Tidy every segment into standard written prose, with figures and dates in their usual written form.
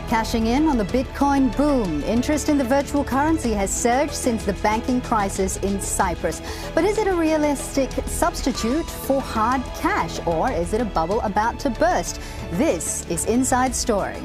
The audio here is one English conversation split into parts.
Cashing in on the Bitcoin boom. Interest in the virtual currency has surged since the banking crisis in Cyprus. But is it a realistic substitute for hard cash, or is it a bubble about to burst? This is Inside Story.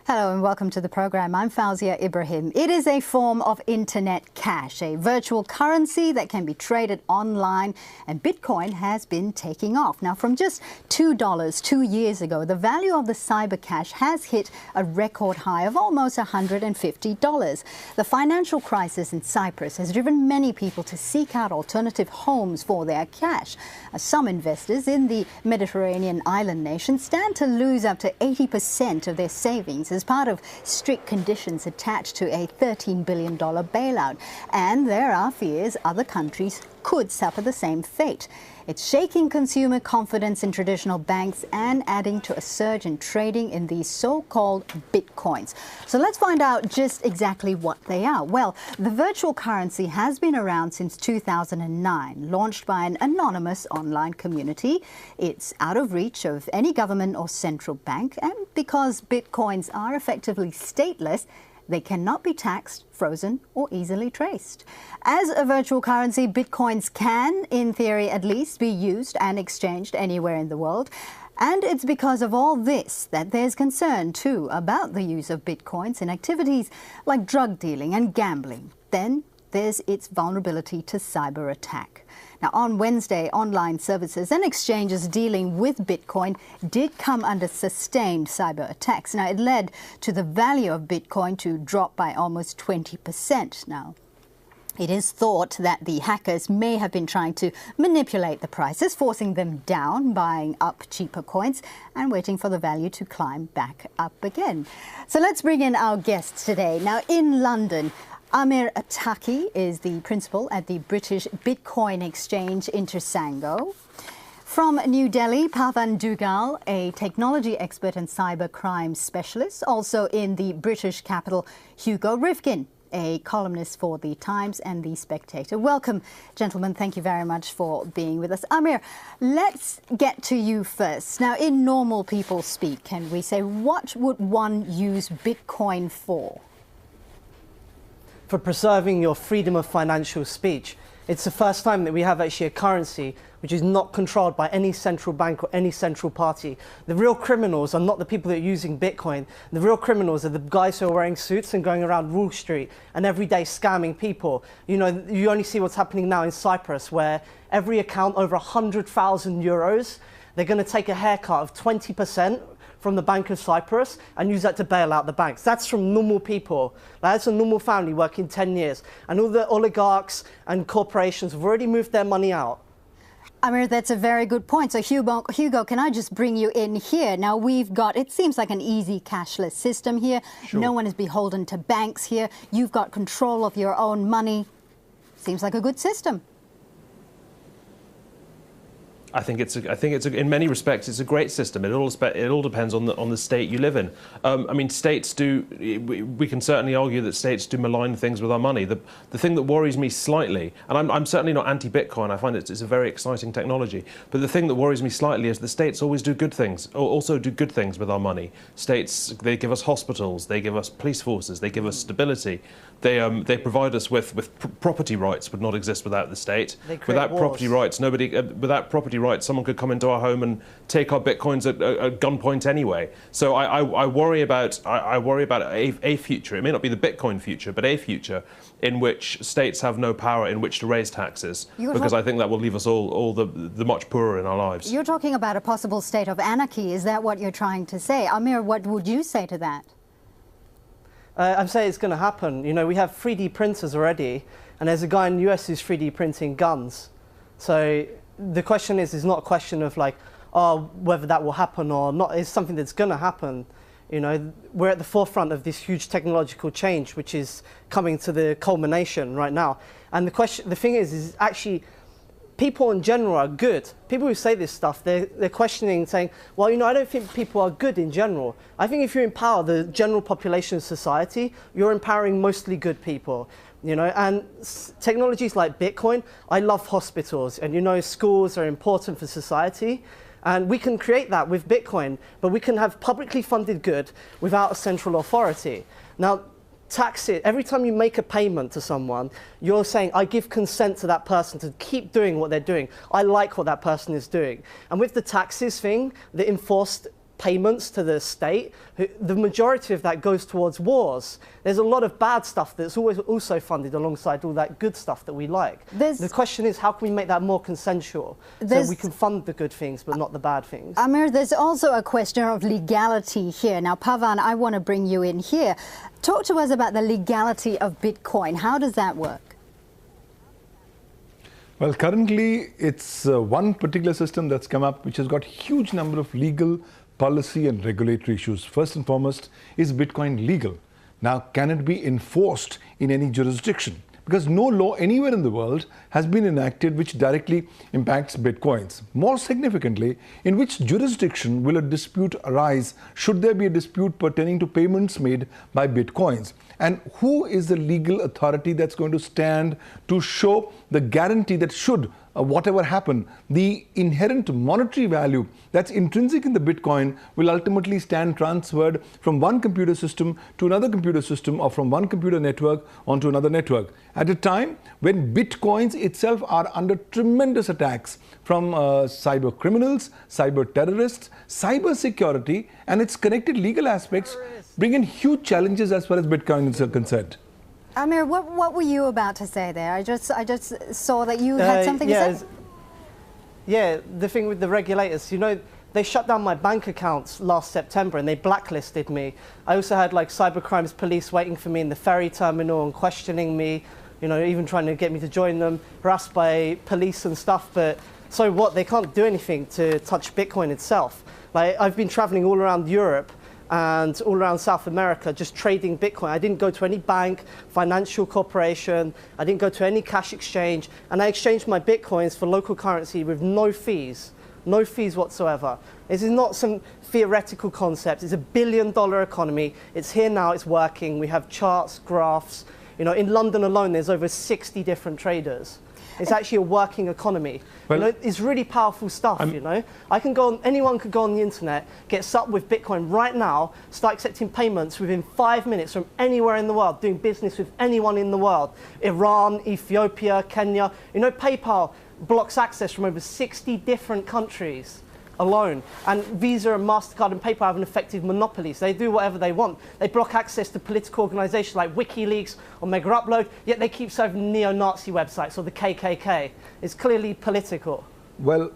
Hello and welcome to the program. I'm Fauzia Ibrahim. It is a form of internet cash, a virtual currency that can be traded online, and Bitcoin has been taking off. Now, from just $2 2 years ago, the value of the cyber cash has hit a record high of almost $150. The financial crisis in Cyprus has driven many people to seek out alternative homes for their cash. Some investors in the Mediterranean island nation stand to lose up to 80% of their savings as part of strict conditions attached to a $13 billion bailout. And there are fears other countries could suffer the same fate. It's shaking consumer confidence in traditional banks and adding to a surge in trading in these so-called bitcoins. So let's find out just exactly what they are. Well, the virtual currency has been around since 2009, launched by an anonymous online community. It's out of reach of any government or central bank, and because bitcoins are effectively stateless, they cannot be taxed, frozen, or easily traced. As a virtual currency, bitcoins can, in theory at least, be used and exchanged anywhere in the world. And it's because of all this that there's concern, too, about the use of bitcoins in activities like drug dealing and gambling. Then there's its vulnerability to cyber attack. Now, on Wednesday, online services and exchanges dealing with Bitcoin did come under sustained cyber attacks. Now, it led to the value of Bitcoin to drop by almost 20%. Now, it is thought that the hackers may have been trying to manipulate the prices, forcing them down, buying up cheaper coins and waiting for the value to climb back up again. So let's bring in our guests today. Now, in London, Amir Attaki is the principal at the British Bitcoin exchange Intersango. From New Delhi, Pavan Duggal, a technology expert and cyber crime specialist. Also in the British capital, Hugo Rifkin, a columnist for The Times and The Spectator. Welcome, gentlemen. Thank you very much for being with us. Amir, let's get to you first. Now, in normal people speak, can we say, what would one use Bitcoin for? For preserving your freedom of financial speech. It's the first time that we have actually a currency which is not controlled by any central bank or any central party. The real criminals are not the people that are using Bitcoin. The real criminals are the guys who are wearing suits and going around Wall Street and every day scamming people. You know, you only see what's happening now in Cyprus, where every account over 100,000 euros, they're going to take a haircut of 20% from the Bank of Cyprus and use that to bail out the banks. That's from normal people. That's a normal family working 10 years. And all the oligarchs and corporations have already moved their money out. Amir, that's a very good point. So Hugo, can I just bring you in here? Now we've got, it seems like an easy cashless system here. Sure. No one is beholden to banks here. You've got control of your own money. Seems like a good system. I think it's in many respects it's a great system. It all depends on the state you live in. I mean, states do. We can certainly argue that states do malign things with our money. The thing that worries me slightly, and I'm certainly not anti-Bitcoin. I find it's a very exciting technology. But the thing that worries me slightly is the states always do good things, or also do good things with our money. States, they give us hospitals, they give us police forces, they give us stability. They provide us with property rights would not exist without the state. Without wars. Property rights, without property rights, someone could come into our home and take our bitcoins at gunpoint anyway. So I worry about a future. It may not be the Bitcoin future, but a future in which states have no power in which to raise taxes, because I think that will leave us all the much poorer in our lives. You're talking about a possible state of anarchy. Is that what you're trying to say? Amir, what would you say to that? I'm saying it's going to happen. You know, we have 3D printers already, and there's a guy in the US who's 3D printing guns. So the question is not a question of like, oh, whether that will happen or not. It's something that's going to happen. You know, we're at the forefront of this huge technological change, which is coming to the culmination right now. And the thing is actually, people in general are good. People who say this stuff, they're questioning, saying, well, you know, I don't think people are good in general. I think if you empower the general population of society, you're empowering mostly good people. You know, and technologies like Bitcoin, I love hospitals, and you know, schools are important for society. And we can create that with Bitcoin, but we can have publicly funded good without a central authority. Now, tax it. Every time you make a payment to someone, you're saying, I give consent to that person to keep doing what they're doing. I like what that person is doing. And with the taxes thing, the enforced payments to the state, the majority of that goes towards wars. There's a lot of bad stuff that's always also funded alongside all that good stuff that we like. The question is, how can we make that more consensual so we can fund the good things but not the bad things? Amir, there's also a question of legality here. Now, Pavan, I want to bring you in here. Talk to us about the legality of Bitcoin. How does that work? Well, currently, it's one particular system that's come up which has got huge number of legal, policy and regulatory issues. First and foremost, is Bitcoin legal? Now, can it be enforced in any jurisdiction? Because no law anywhere in the world has been enacted which directly impacts Bitcoins. More significantly, in which jurisdiction will a dispute arise should there be a dispute pertaining to payments made by Bitcoins? And who is the legal authority that's going to stand to show the guarantee that should whatever happen, the inherent monetary value that's intrinsic in the Bitcoin will ultimately stand transferred from one computer system to another computer system, or from one computer network onto another network, at a time when Bitcoins itself are under tremendous attacks from cyber criminals, cyber terrorists, cyber security, and its connected legal aspects bring in huge challenges as far as Bitcoin is concerned. Amir, what were you about to say there? I just saw that you had something to say. Yeah, the thing with the regulators, you know, they shut down my bank accounts last September and they blacklisted me. I also had like cybercrimes police waiting for me in the ferry terminal and questioning me, you know, even trying to get me to join them, harassed by police and stuff. But so what? They can't do anything to touch Bitcoin itself. Like, I've been traveling all around Europe and all around South America just trading Bitcoin. I didn't go to any bank, financial corporation, I didn't go to any cash exchange, and I exchanged my Bitcoins for local currency with no fees whatsoever. This is not some theoretical concept. It's $1 billion economy. It's here now, it's working. We have charts, graphs. You know, in London alone, there's over 60 different traders. It's actually a working economy. Well, you know, it's really powerful stuff, you know. Anyone could go on the internet, get set up with Bitcoin right now, start accepting payments within 5 minutes from anywhere in the world, doing business with anyone in the world. Iran, Ethiopia, Kenya. You know, PayPal blocks access from over 60 different countries alone. And Visa and MasterCard and PayPal have an effective monopoly, so they do whatever they want. They block access to political organizations like WikiLeaks or Mega Upload, yet they keep serving neo-Nazi websites or the KKK. It's clearly political. Well,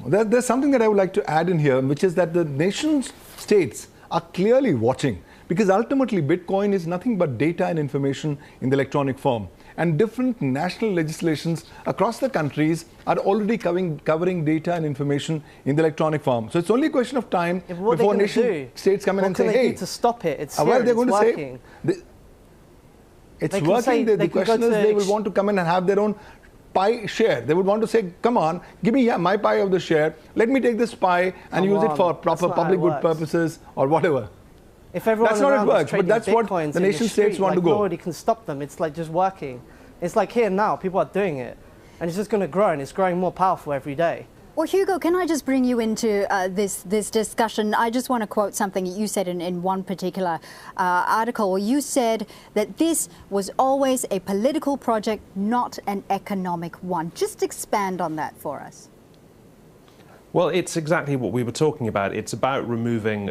there's something that I would like to add in here, which is that the nation states are clearly watching, because ultimately Bitcoin is nothing but data and information in the electronic form. And different national legislations across the countries are already covering data and information in the electronic form. So it's only a question of time before nation states come in and say, hey, what can they do to stop it? It's well, they're going working. To say, it's working. The question is, they will want to come in and have their own pie share. They would want to say, come on, give me my pie of the share. Let me take this pie and use it for proper public good purposes or whatever. If everyone that's not how it works, but that's what the nation states want to go. Nobody can stop them. It's like just working. It's like here now, people are doing it. And it's just going to grow, and it's growing more powerful every day. Well, Hugo, can I just bring you into this discussion? I just want to quote something that you said in one particular article, where you said that this was always a political project, not an economic one. Just expand on that for us. Well, it's exactly what we were talking about. It's about removing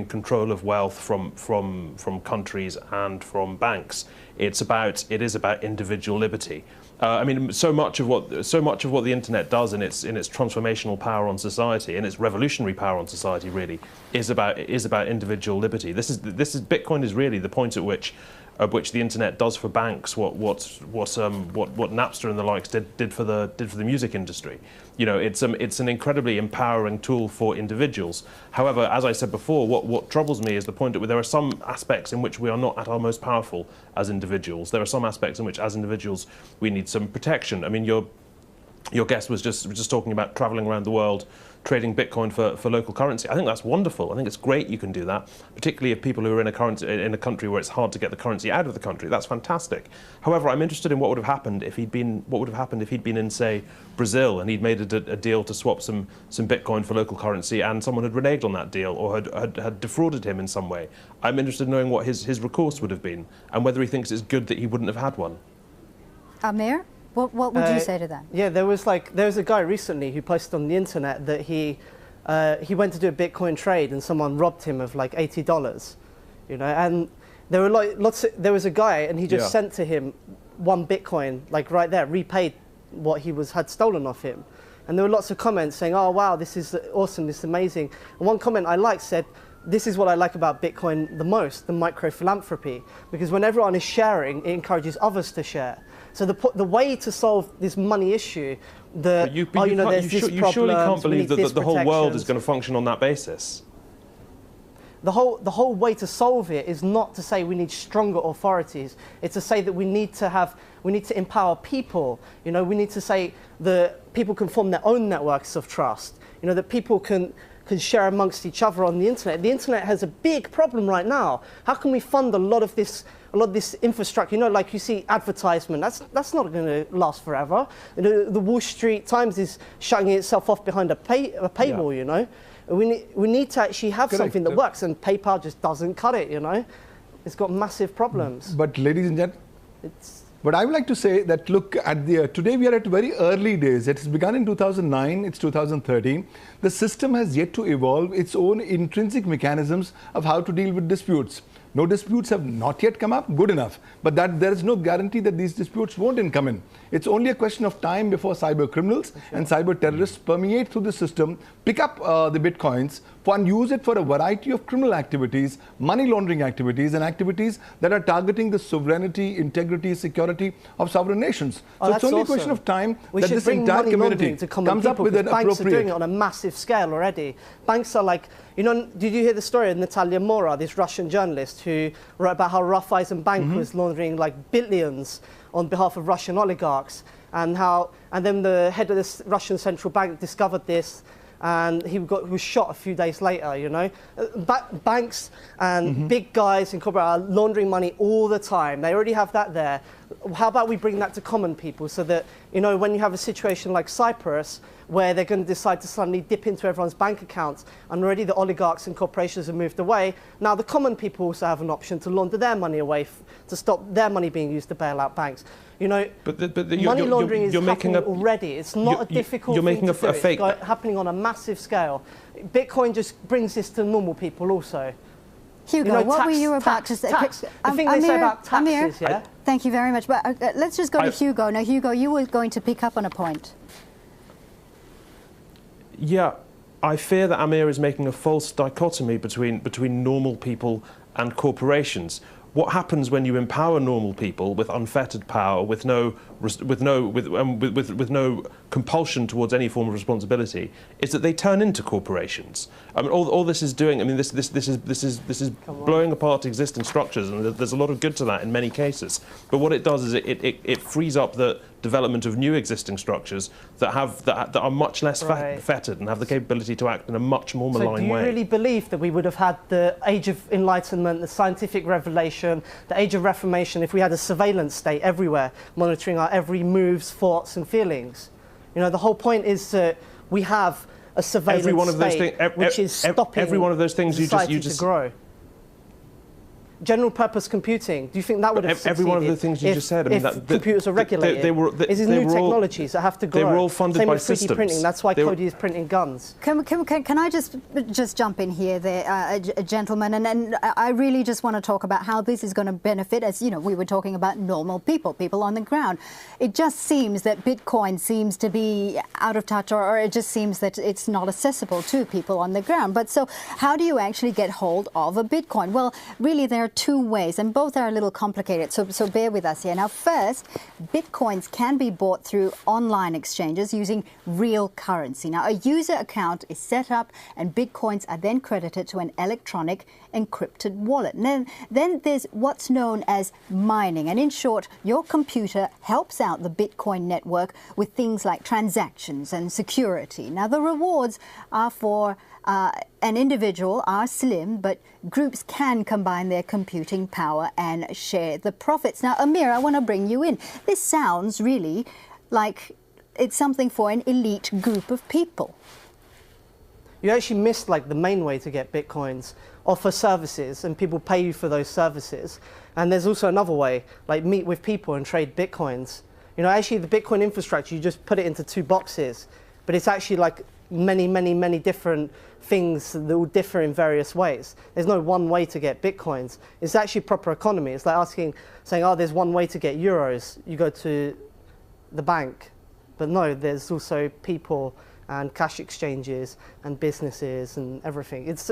control of wealth from countries and from banks. It is about individual liberty. I mean, so much of what the internet does in its transformational power on society, and its revolutionary power on society, really is about individual liberty. Bitcoin is really the point at which which the internet does for banks, what Napster and the likes did for the music industry. You know, it's an incredibly empowering tool for individuals. However, as I said before, what troubles me is the point that there are some aspects in which we are not at our most powerful as individuals. There are some aspects in which, as individuals, we need some protection. I mean, your guest was just talking about traveling around the world, trading Bitcoin for local currency. I think that's wonderful. I think it's great you can do that, particularly if people who are in a country where it's hard to get the currency out of the country. That's fantastic. However, I'm interested in what would have happened if he'd been in, say, Brazil, and he'd made a deal to swap some Bitcoin for local currency, and someone had reneged on that deal or had defrauded him in some way. I'm interested in knowing what his recourse would have been and whether he thinks it's good that he wouldn't have had one. Amir? What would you say to that? Yeah, there was a guy recently who posted on the internet that he went to do a Bitcoin trade and someone robbed him of like $80, you know, and there were there was a guy and he just sent to him 1 Bitcoin, like right there, repaid what he had stolen off him. And there were lots of comments saying, oh wow, this is awesome, this is amazing. And one comment I liked said, this is what I like about Bitcoin the most, the micro philanthropy, because when everyone is sharing, it encourages others to share. So the way to solve this money issue, you surely can't believe that the whole world is going to function on that basis. The whole way to solve it is not to say we need stronger authorities. It's to say that we need to empower people. You know, we need to say that people can form their own networks of trust. You know, that people can share amongst each other on the internet. The internet has a big problem right now. How can we fund a lot of this infrastructure? You know, like you see advertisement, that's not going to last forever. You know, the Wall Street Times is shutting itself off behind a paywall, you know. We need to actually have something that works, and PayPal just doesn't cut it, you know. It's got massive problems. But ladies and gentlemen, but I would like to say that, look, today we are at very early days. It's begun in 2009, it's 2013. The system has yet to evolve its own intrinsic mechanisms of how to deal with disputes. No disputes have not yet come up, good enough. But there is no guarantee that these disputes won't come in. It's only a question of time before cyber criminals and cyber terrorists permeate through the system, pick up the Bitcoins, and use it for a variety of criminal activities, money laundering activities, and activities that are targeting the sovereignty, integrity, security of sovereign nations. So it's only a question of time that this entire community comes up with an appropriate... Banks are doing it on a massive scale already. Banks are like, you know, did you hear the story of Natalia Mora, this Russian journalist who wrote about how Raiffeisen Bank was laundering like billions on behalf of Russian oligarchs, and then the head of the Russian central bank discovered this, and he was shot a few days later, you know. Banks and big guys in corporate are laundering money all the time. They already have that there. How about we bring that to common people so that, you know, when you have a situation like Cyprus, where they're going to decide to suddenly dip into everyone's bank accounts, and already the oligarchs and corporations have moved away, now the common people also have an option to launder their money away, to stop their money being used to bail out banks. You know, money laundering is happening already. It's not a difficult thing to do. It's happening on a massive scale. Bitcoin just brings this to normal people also. Hugo, you know, what were you about to say? The thing they say about taxes, Amir, thank you very much. But let's just go to Hugo. Now, Hugo, you were going to pick up on a point. Yeah, I fear that Amir is making a false dichotomy between normal people and corporations. What happens when you empower normal people with unfettered power, with no compulsion towards any form of responsibility, is that they turn into corporations. I mean, all this is doing. I mean, this is blowing apart existing structures, and there's a lot of good to that in many cases. But what it does is it frees up the development of new existing structures that are much less fettered and have the capability to act in a much more malign way. So do you really believe that we would have had the Age of Enlightenment, the scientific revelation, the Age of Reformation, if we had a surveillance state everywhere, monitoring our every moves, thoughts and feelings? You know, the whole point is that we have a surveillance state which is stopping every one of those things society to grow. General purpose computing, do you think that would have succeeded? Every one of the things you just said, I mean, if computers are regulated? These are new technologies that have to grow. They were all funded by systems. Same with 3D printing, that's why Cody is printing guns. Can I just jump in here there, gentlemen, and I really just want to talk about how this is going to benefit, as you know, we were talking about normal people on the ground. It just seems that Bitcoin seems to be out of touch, or it just seems that it's not accessible to people on the ground. But so how do you actually get hold of a Bitcoin? Well, really there are two ways, and both are a little complicated, so bear with us here. Now, first, Bitcoins can be bought through online exchanges using real currency. Now, a user account is set up, and Bitcoins are then credited to an electronic encrypted wallet. And then there's what's known as mining, and in short, your computer helps out the Bitcoin network with things like transactions and security. Now, the rewards are for an individual are slim, but groups can combine their computing power and share the profits. Now, Amir, I want to bring you in. This sounds really like it's something for an elite group of people. You actually missed like the main way to get Bitcoins. Offer services and people pay you for those services. And there's also another way, like meet with people and trade Bitcoins. You know, actually the Bitcoin infrastructure, you just put it into two boxes, but it's actually like many different things that will differ in various ways. There's no one way to get Bitcoins. It's actually proper economy. It's like saying, oh, there's one way to get euros. You go to the bank. But no, there's also people and cash exchanges and businesses and everything. It's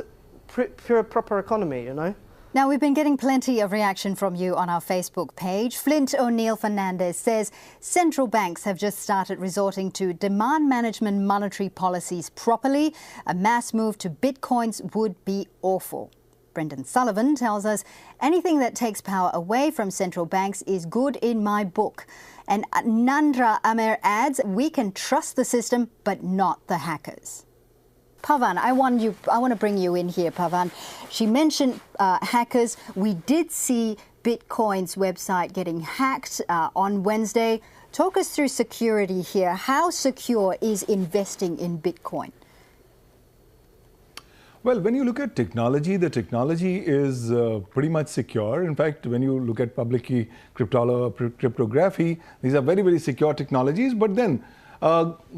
pure proper economy, you know? Now, we've been getting plenty of reaction from you on our Facebook page. Flint O'Neill Fernandez says central banks have just started resorting to demand management monetary policies properly. A mass move to Bitcoins would be awful. Brendan Sullivan tells us anything that takes power away from central banks is good in my book. And Nandra Amer adds, we can trust the system, but not the hackers. Pavan, I want to bring you in here, Pavan. She mentioned hackers. We did see Bitcoin's website getting hacked on Wednesday. Talk us through security here. How secure is investing in Bitcoin? Well, when you look at technology, the technology is pretty much secure. In fact, when you look at public key cryptography, these are very secure technologies, but then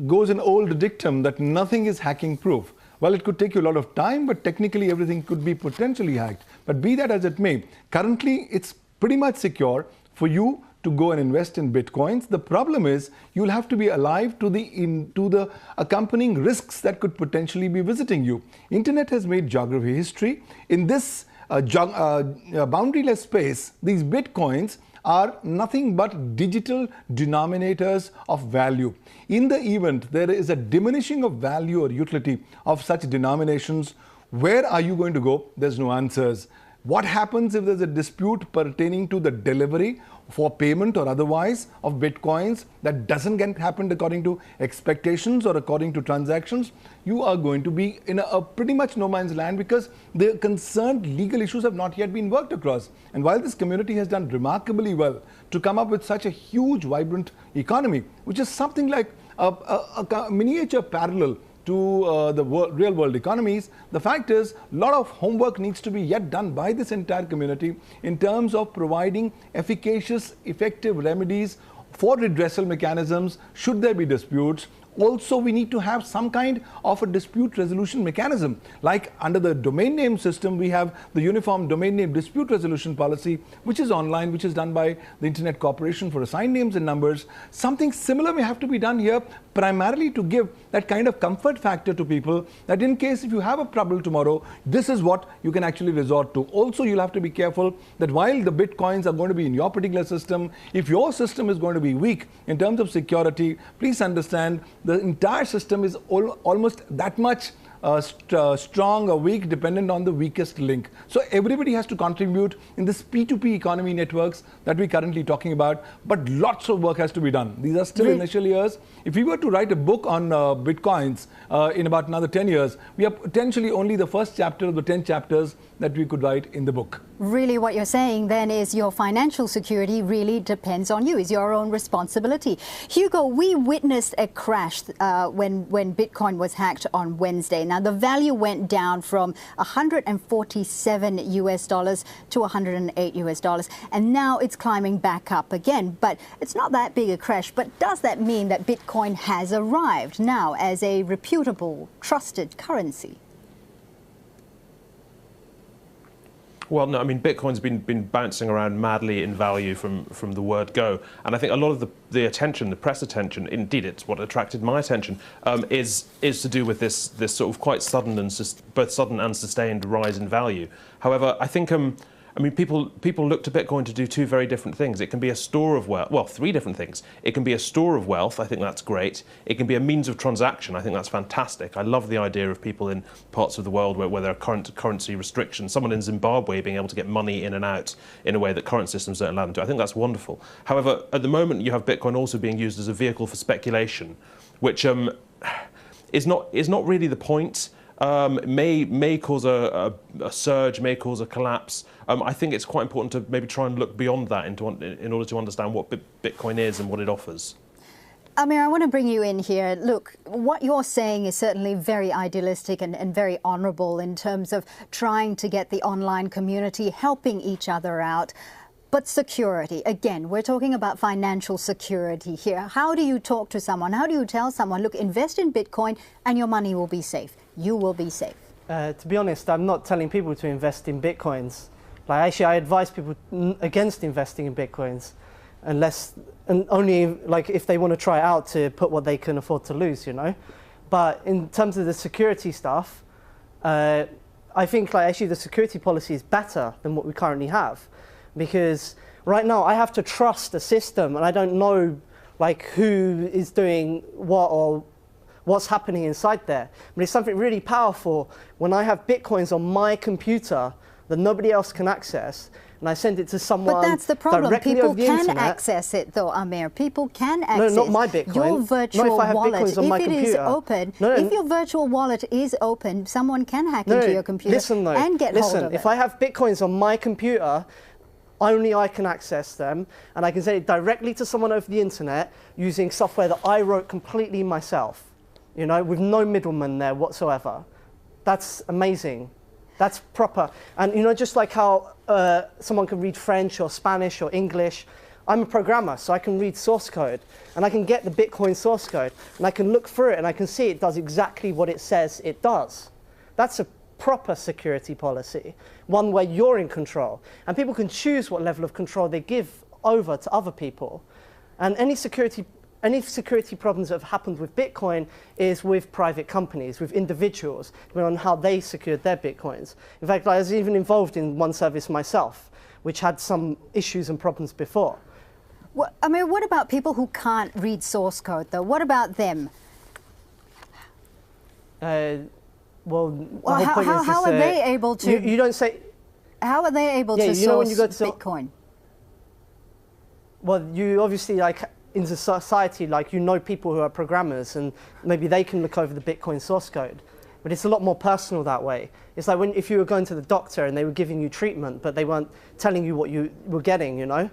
goes an old dictum that nothing is hacking proof. Well, it could take you a lot of time, but technically everything could be potentially hacked. But be that as it may, currently it's pretty much secure for you to go and invest in Bitcoins. The problem is you'll have to be alive to the accompanying risks that could potentially be visiting you. Internet has made geography history. In this boundaryless space, these Bitcoins are nothing but digital denominators of value. In the event there is a diminishing of value or utility of such denominations, where are you going to go? There's no answers. What happens if there's a dispute pertaining to the delivery for payment or otherwise of Bitcoins that doesn't get happened according to expectations or according to transactions? You are going to be in a pretty much no man's land, because the concerned legal issues have not yet been worked across. And while this community has done remarkably well to come up with such a huge, vibrant economy, which is something like a miniature parallel to the real world economies, the fact is a lot of homework needs to be yet done by this entire community in terms of providing efficacious, effective remedies for redressal mechanisms should there be disputes. Also, we need to have some kind of a dispute resolution mechanism. Like under the domain name system, we have the Uniform Domain Name Dispute Resolution Policy, which is online, which is done by the Internet Corporation for Assigned Names and Numbers. Something similar may have to be done here, primarily to give that kind of comfort factor to people that in case if you have a trouble tomorrow, this is what you can actually resort to. Also, you'll have to be careful that while the Bitcoins are going to be in your particular system, if your system is going to be weak in terms of security, please understand the entire system is almost that much strong or weak dependent on the weakest link. So everybody has to contribute in this P2P economy networks that we're currently talking about, but lots of work has to be done. These are still initial years. If we were to write a book on Bitcoins in about another 10 years, we are potentially only the first chapter of the 10 chapters that we could write in the book. Really what you're saying then is your financial security really depends on you, is your own responsibility. Hugo, we witnessed a crash when Bitcoin was hacked on Wednesday. Now the value went down from $147 US to $108 US, and now it's climbing back up again. But it's not that big a crash. But does that mean that Bitcoin has arrived now as a reputable, trusted currency? Well, no, I mean, Bitcoin's been bouncing around madly in value from the word go. And I think a lot of the attention, the press attention, indeed it's what attracted my attention, is to do with this sort of quite sudden and both sudden and sustained rise in value. However, I think I mean, people look to Bitcoin to do two very different things. It can be a store of wealth, well, three different things. It can be a store of wealth. I think that's great. It can be a means of transaction. I think that's fantastic. I love the idea of people in parts of the world where there are currency restrictions. Someone in Zimbabwe being able to get money in and out in a way that current systems don't allow them to. I think that's wonderful. However, at the moment, you have Bitcoin also being used as a vehicle for speculation, which is not really the point. May cause a surge, may cause a collapse. I think it's quite important to maybe try and look beyond that in order to understand what Bitcoin is and what it offers. Amir, I want to bring you in here. Look, what you're saying is certainly very idealistic and very honourable in terms of trying to get the online community helping each other out. But security, again, we're talking about financial security here. How do you talk to someone? How do you tell someone, look, invest in Bitcoin and your money will be safe? You will be safe. To be honest, I'm not telling people to invest in Bitcoins. Like, actually, I advise people against investing in Bitcoins, and only like if they want to try it out to put what they can afford to lose, you know. But in terms of the security stuff, I think like actually the security policy is better than what we currently have. Because right now I have to trust the system and I don't know like who is doing what or what's happening inside there. But it's something really powerful when I have Bitcoins on my computer that nobody else can access and I send it to someone. But that's the problem. People can internet. Access it though, Amir. People can access no, not my Bitcoin. Your virtual wallet. If it is open, no, if your virtual wallet is open, someone can hack into your computer and get hold of it. If I have Bitcoins on my computer, only I can access them, and I can send it directly to someone over the internet using software that I wrote completely myself, you know, with no middleman there whatsoever. That's amazing. That's proper. And, you know, just like how someone can read French or Spanish or English, I'm a programmer, so I can read source code, and I can get the Bitcoin source code, and I can look through it, and I can see it does exactly what it says it does. That's a proper security policy, one where you're in control and people can choose what level of control they give over to other people. And any security problems that have happened with Bitcoin is with private companies, with individuals, depending on how they secured their Bitcoins. In fact, I was even involved in one service myself, which had some issues and problems before. Well, I mean, what about people who can't read source code, though? What about them? Well, how are they able to? You don't say. How are they able to source Bitcoin? Well, you obviously, like in the society, like you know people who are programmers, and maybe they can look over the Bitcoin source code. But it's a lot more personal that way. It's like if you were going to the doctor and they were giving you treatment, but they weren't telling you what you were getting, you know.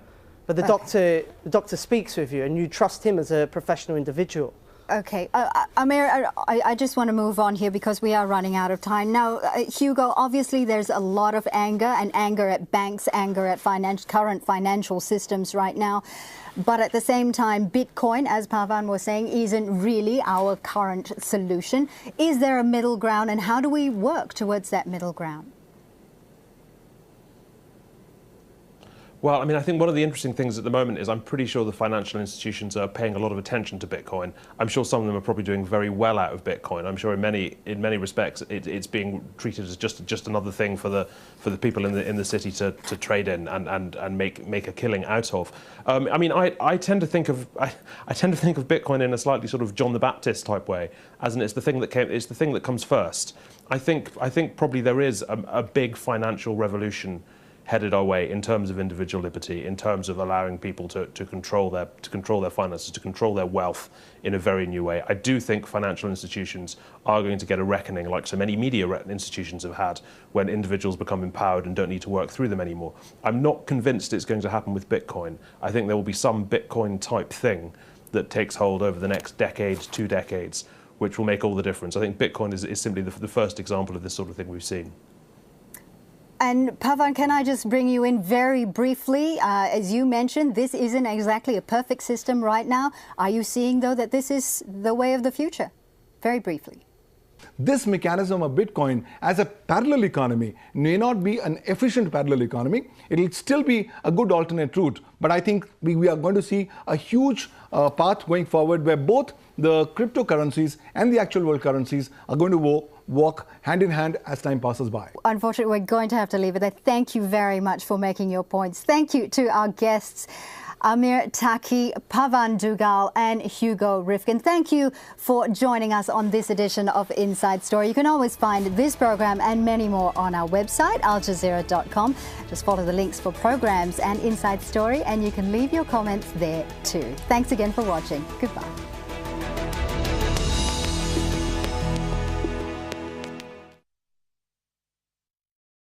But the doctor speaks with you, and you trust him as a professional individual. Okay, Amir, I just want to move on here because we are running out of time. Now, Hugo, obviously there's a lot of anger at banks, anger at current financial systems right now. But at the same time, Bitcoin, as Pavan was saying, isn't really our current solution. Is there a middle ground, and how do we work towards that middle ground? Well, I mean, I think one of the interesting things at the moment is I'm pretty sure the financial institutions are paying a lot of attention to Bitcoin. I'm sure some of them are probably doing very well out of Bitcoin. I'm sure in many respects it's being treated as just another thing for the people in the city to trade in and make a killing out of. I mean, I tend to think of Bitcoin in a slightly sort of John the Baptist type way, as in it's the thing that comes first. I think probably there is a big financial revolution headed our way in terms of individual liberty, in terms of allowing people to control their finances, to control their wealth in a very new way. I do think financial institutions are going to get a reckoning, like so many media institutions have had, when individuals become empowered and don't need to work through them anymore. I'm not convinced it's going to happen with Bitcoin. I think there will be some Bitcoin type thing that takes hold over the next decade, 2 decades, which will make all the difference. I think Bitcoin is simply the first example of this sort of thing we've seen. And Pavan, can I just bring you in very briefly? As you mentioned, this isn't exactly a perfect system right now. Are you seeing, though, that this is the way of the future? Very briefly. This mechanism of Bitcoin as a parallel economy may not be an efficient parallel economy. It will still be a good alternate route. But I think we are going to see a huge path going forward where both the cryptocurrencies and the actual world currencies are going to walk hand in hand as time passes by. Unfortunately, we're going to have to leave it there. Thank you very much for making your points. Thank you to our guests, Amir Taki, Pavan Duggal and Hugo Rifkin. Thank you for joining us on this edition of Inside Story. You can always find this program and many more on our website, aljazeera.com. Just follow the links for programs and Inside Story, and you can leave your comments there too. Thanks again for watching. Goodbye.